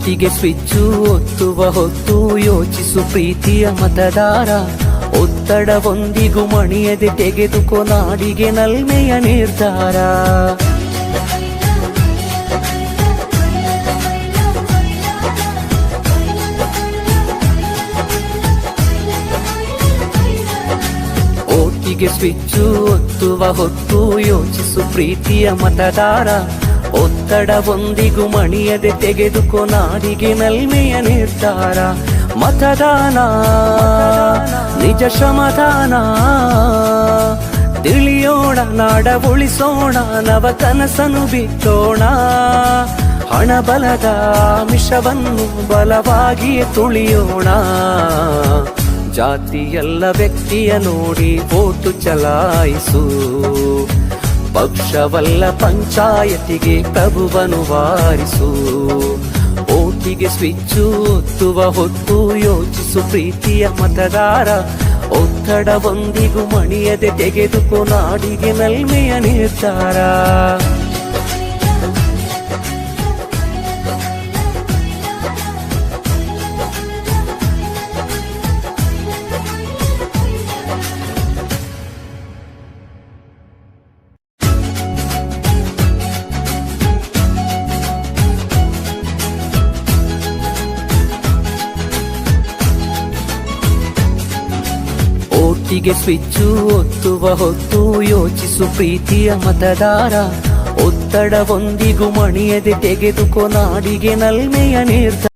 ಓಟಿಗೆ switch ಒತ್ತುವ ಹೊತ್ತು ಯೋಚಿಸು ಪ್ರೀತಿಯ ಮತದಾರ. ಒತ್ತಡವೊಂದಿಗೂ ಮಣಿಯದೆ ತೆಗೆದುಕೋ ನಾಡಿಗೆ ನಲ್ಮೆಯ ನಿರ್ಧಾರ. ಓಟಿಗೆ ಸ್ವಿಚ್ಚು ಒತ್ತುವ ಹೊತ್ತು ಯೋಚಿಸು ಪ್ರೀತಿಯ ಮತದಾರ. ಒತ್ತಡವೊಂದಿಗೂ ಮಣಿಯದೆ ತೆಗೆದುಕೋ ನಾಡಿಗೆ ನಲ್ಮೆಯ ನಿರ್ಧಾರ. ಮತದಾನ ನಿಜ ಶ್ರಮದಾನ, ತಿಳಿಯೋಣ ನಾಡ ಉಳಿಸೋಣ, ನವ ಕನಸನು ಬಿತ್ತೋಣ. ಹಣಬಲದ ಮಿಷವನ್ನು ಬಲವಾಗಿಯೇ ತುಳಿಯೋಣ. ಜಾತಿಯಲ್ಲ ವ್ಯಕ್ತಿಯ ನೋಡಿ ವೋಟು ಚಲಾಯಿಸು, ಪಕ್ಷವಲ್ಲ ಪಂಚಾಯತಿಗೆ ಪ್ರಭುವನು ವಾರಿಸು. ಓಟಿಗೆ ಸ್ವಿಚ್ಚು ಒತ್ತುವ ಹೊತ್ತು ಯೋಚಿಸು ಪ್ರೀತಿಯ ಮತದಾರ. ಒತ್ತಡವೊಂದಿಗೂ ಮಣಿಯದೆ ತೆಗೆದುಕೋ ನಾಡಿಗೆ ನಲ್ಮೆಯ ನಿರ್ಧಾರ. ಓಟಿಗೆ ಸ್ವಿಚ್ಚು ಒತ್ತುವ ಹೊತ್ತು ಯೋಚಿಸು ಪ್ರೀತಿಯ ಮತದಾರ. ಒತ್ತಡವೊಂದಿಗೂ ಮಣಿಯದೆ ತೆಗೆದುಕೋ ನಾಡಿಗೆ ನಲ್ಮೆಯ ನಿರ್ಧಾರ.